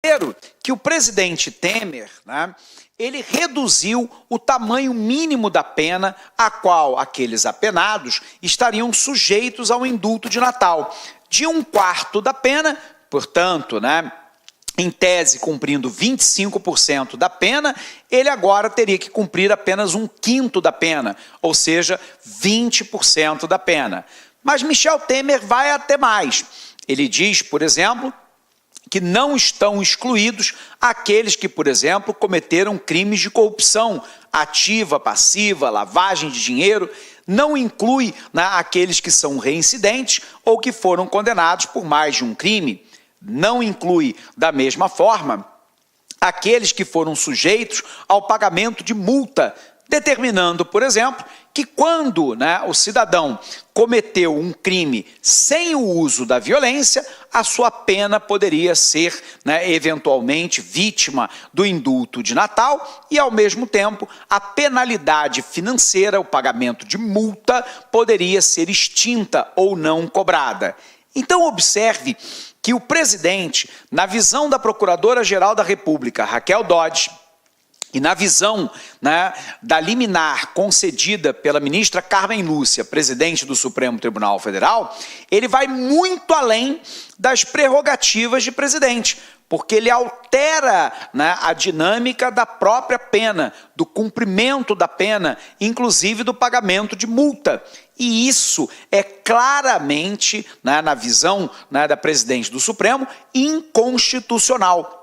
Primeiro, que o presidente Temer, né, ele reduziu o tamanho mínimo da pena a qual aqueles apenados estariam sujeitos ao indulto de Natal. De 1/4 da pena, portanto, né, em tese cumprindo 25% da pena, ele agora teria que cumprir apenas 1/5 da pena, ou seja, 20% da pena. Mas Michel Temer vai até mais. Ele diz, por exemplo, que não estão excluídos aqueles que, por exemplo, cometeram crimes de corrupção ativa, passiva, lavagem de dinheiro, não inclui, né, aqueles que são reincidentes ou que foram condenados por mais de um crime, não inclui, da mesma forma, aqueles que foram sujeitos ao pagamento de multa, determinando, por exemplo, que quando, né, o cidadão cometeu um crime sem o uso da violência, a sua pena poderia ser, né, eventualmente vítima do indulto de Natal e, ao mesmo tempo, a penalidade financeira, o pagamento de multa, poderia ser extinta ou não cobrada. Então, observe que o presidente, na visão da Procuradora-Geral da República, Raquel Dodge, e na visão, né, da liminar concedida pela ministra Carmen Lúcia, presidente do Supremo Tribunal Federal, ele vai muito além das prerrogativas de presidente, porque ele altera, né, a dinâmica da própria pena, do cumprimento da pena, inclusive do pagamento de multa. E isso é claramente, né, na visão, né, da presidente do Supremo, inconstitucional.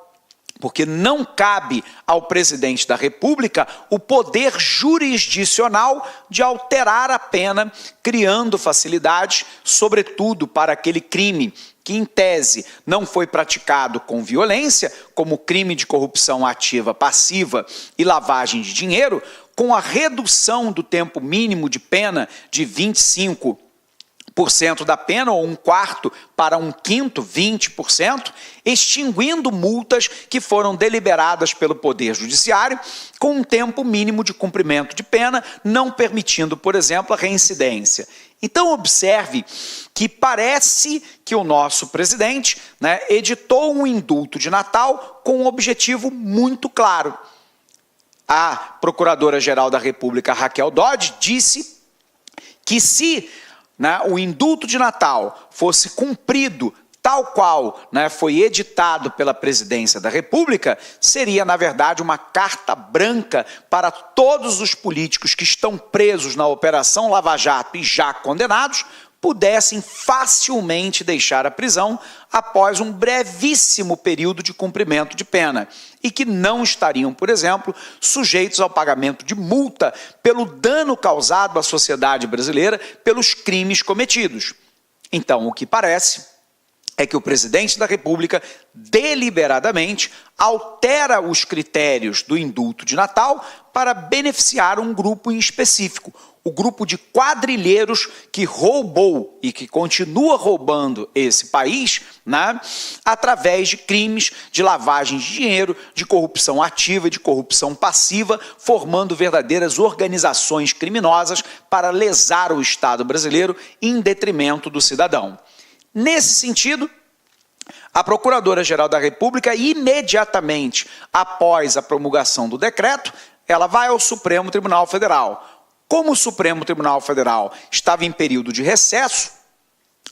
Porque não cabe ao presidente da República o poder jurisdicional de alterar a pena, criando facilidades, sobretudo para aquele crime que, em tese, não foi praticado com violência, como crime de corrupção ativa, passiva e lavagem de dinheiro, com a redução do tempo mínimo de pena de 25% da pena, ou 1/4 para 1/5, 20%, extinguindo multas que foram deliberadas pelo Poder Judiciário, com um tempo mínimo de cumprimento de pena, não permitindo, por exemplo, a reincidência. Então, observe que parece que o nosso presidente, né, editou um indulto de Natal com um objetivo muito claro. A Procuradora-Geral da República, Raquel Dodge, disse que se, né, o indulto de Natal fosse cumprido tal qual, né, foi editado pela Presidência da República, seria, na verdade, uma carta branca para todos os políticos que estão presos na Operação Lava Jato e já condenados, pudessem facilmente deixar a prisão após um brevíssimo período de cumprimento de pena e que não estariam, por exemplo, sujeitos ao pagamento de multa pelo dano causado à sociedade brasileira pelos crimes cometidos. Então, o que parece é que o presidente da República deliberadamente altera os critérios do indulto de Natal para beneficiar um grupo em específico, o grupo de quadrilheiros que roubou e que continua roubando esse país, né, através de crimes de lavagem de dinheiro, de corrupção ativa e de corrupção passiva, formando verdadeiras organizações criminosas para lesar o Estado brasileiro em detrimento do cidadão. Nesse sentido, a Procuradora-Geral da República, imediatamente após a promulgação do decreto, ela vai ao Supremo Tribunal Federal. Como o Supremo Tribunal Federal estava em período de recesso,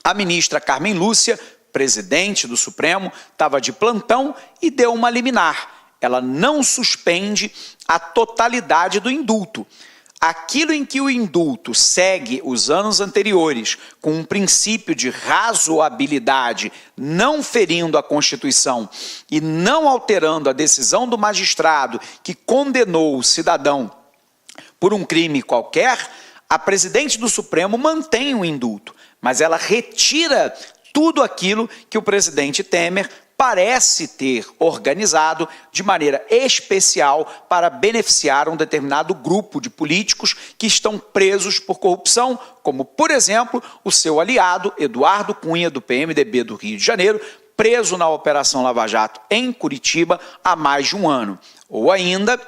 a ministra Carmen Lúcia, presidente do Supremo, estava de plantão e deu uma liminar. Ela não suspende a totalidade do indulto. Aquilo em que o indulto segue os anos anteriores com um princípio de razoabilidade, não ferindo a Constituição e não alterando a decisão do magistrado que condenou o cidadão por um crime qualquer, a presidente do Supremo mantém o indulto, mas ela retira tudo aquilo que o presidente Temer parece ter organizado de maneira especial para beneficiar um determinado grupo de políticos que estão presos por corrupção, como, por exemplo, o seu aliado Eduardo Cunha, do PMDB do Rio de Janeiro, preso na Operação Lava Jato em Curitiba há mais de um ano. Ou ainda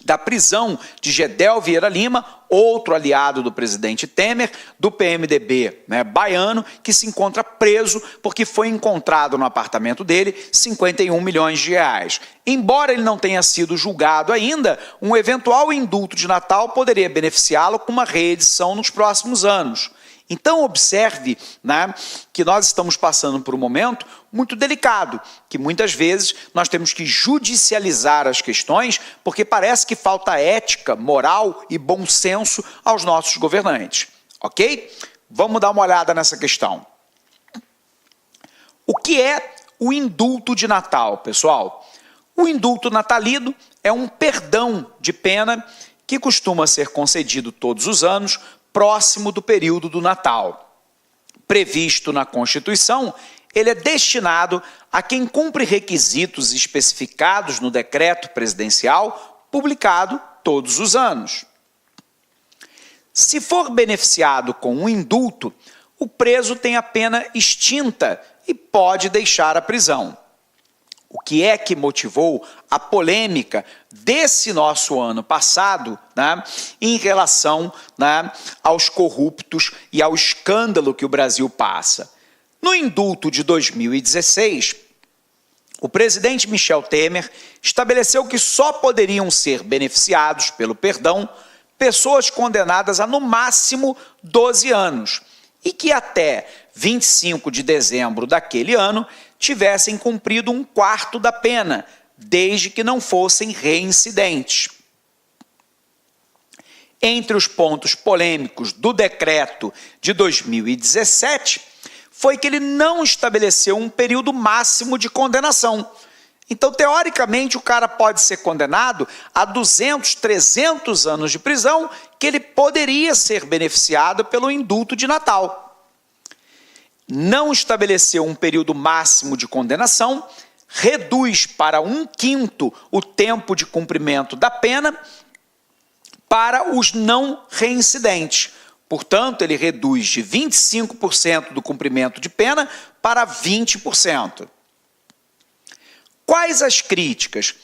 da prisão de Gedel Vieira Lima, outro aliado do presidente Temer, do PMDB, baiano, que se encontra preso porque foi encontrado no apartamento dele 51 milhões de reais. Embora ele não tenha sido julgado ainda, um eventual indulto de Natal poderia beneficiá-lo com uma reedição nos próximos anos. Então, observe que nós estamos passando por um momento muito delicado, que muitas vezes nós temos que judicializar as questões, porque parece que falta ética, moral e bom senso aos nossos governantes. Ok? Vamos dar uma olhada nessa questão. O que é o indulto de Natal, pessoal? O indulto natalino é um perdão de pena que costuma ser concedido todos os anos, próximo do período do Natal. Previsto na Constituição, ele é destinado a quem cumpre requisitos especificados no decreto presidencial, publicado todos os anos. Se for beneficiado com um indulto, o preso tem a pena extinta e pode deixar a prisão. O que é que motivou a polêmica desse nosso ano passado, em relação aos corruptos e ao escândalo que o Brasil passa? No indulto de 2016, o presidente Michel Temer estabeleceu que só poderiam ser beneficiados pelo perdão pessoas condenadas a, no máximo, 12 anos e que até 25 de dezembro daquele ano tivessem cumprido 1/4 da pena, desde que não fossem reincidentes. Entre os pontos polêmicos do decreto de 2017, foi que ele não estabeleceu um período máximo de condenação. Então, teoricamente, o cara pode ser condenado a 200, 300 anos de prisão, que ele poderia ser beneficiado pelo indulto de Natal. Não estabeleceu um período máximo de condenação, reduz para 1/5 o tempo de cumprimento da pena para os não reincidentes. Portanto, ele reduz de 25% do cumprimento de pena para 20%. Quais as críticas?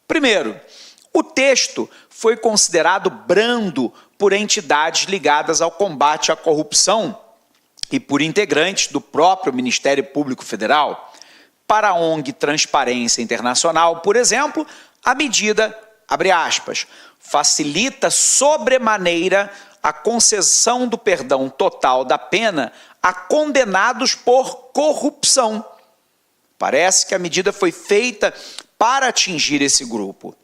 Primeiro, o texto foi considerado brando por entidades ligadas ao combate à corrupção e por integrantes do próprio Ministério Público Federal. Para a ONG Transparência Internacional, por exemplo, a medida, abre aspas, facilita sobremaneira a concessão do perdão total da pena a condenados por corrupção. Parece que a medida foi feita para atingir esse grupo.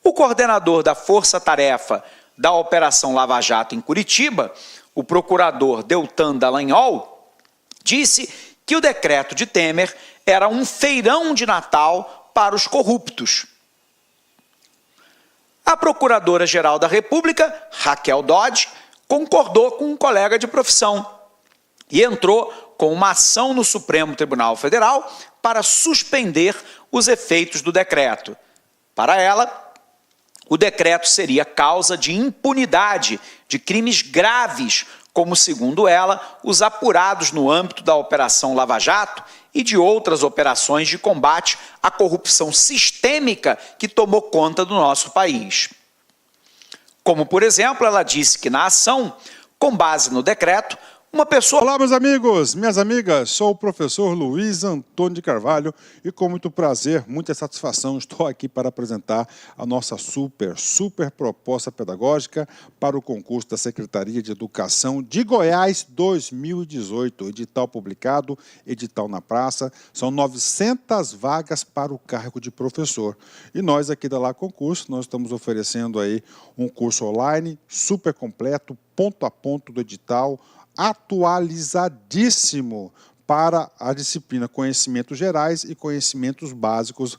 O coordenador da Força-Tarefa da Operação Lava Jato em Curitiba, o procurador Deltan Dallagnol, disse que o decreto de Temer era um feirão de Natal para os corruptos. A Procuradora-Geral da República, Raquel Dodge, concordou com um colega de profissão e entrou com uma ação no Supremo Tribunal Federal para suspender os efeitos do decreto. Para ela, o decreto seria causa de impunidade de crimes graves, como, segundo ela, os apurados no âmbito da Operação Lava Jato e de outras operações de combate à corrupção sistêmica que tomou conta do nosso país. Como, por exemplo, ela disse que na ação, com base no decreto, uma pessoa... Olá, meus amigos, minhas amigas, sou o professor Luiz Antônio de Carvalho e com muito prazer, muita satisfação, estou aqui para apresentar a nossa super proposta pedagógica para o concurso da Secretaria de Educação de Goiás 2018. Edital publicado, edital na praça, são 900 vagas para o cargo de professor. E nós aqui da Lá Concurso, nós estamos oferecendo aí um curso online super completo, ponto a ponto do edital, atualizadíssimo para a disciplina Conhecimentos Gerais e Conhecimentos Básicos,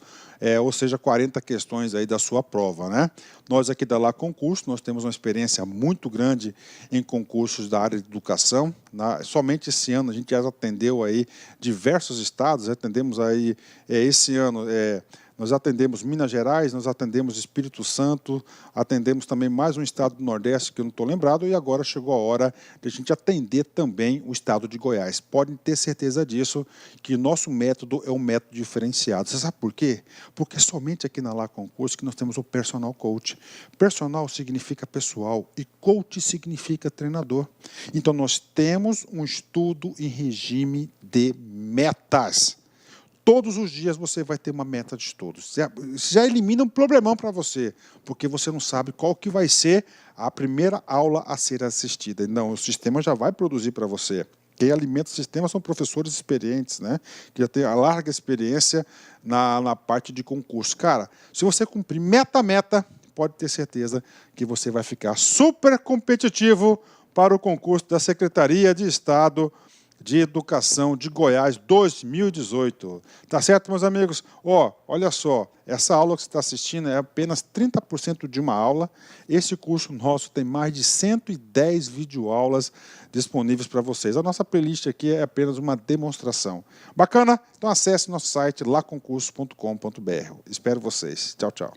ou seja, 40 questões aí da sua prova, né? Nós aqui da Lá Concurso, nós temos uma experiência muito grande em concursos da área de educação. Somente esse ano a gente já atendeu aí diversos estados, atendemos aí esse ano Nós atendemos Minas Gerais, nós atendemos Espírito Santo, atendemos também mais um estado do Nordeste que eu não estou lembrado, e agora chegou a hora de a gente atender também o estado de Goiás. Podem ter certeza disso, que nosso método é um método diferenciado. Você sabe por quê? Porque somente aqui na Lá Concurso que nós temos o Personal Coach. Personal significa pessoal e coach significa treinador. Então nós temos um estudo em regime de metas. Todos os dias você vai ter uma meta de estudos. Já elimina um problemão para você, porque você não sabe qual que vai ser a primeira aula a ser assistida. Não, o sistema já vai produzir para você. Quem alimenta o sistema são professores experientes, né? Que já têm a larga experiência na parte de concurso. Cara, se você cumprir meta, pode ter certeza que você vai ficar super competitivo para o concurso da Secretaria de Estado de Educação de Goiás 2018. Tá certo, meus amigos? Olha só, essa aula que você está assistindo é apenas 30% de uma aula. Esse curso nosso tem mais de 110 videoaulas disponíveis para vocês. A nossa playlist aqui é apenas uma demonstração. Bacana? Então acesse nosso site laconcurso.com.br. Espero vocês. Tchau, tchau.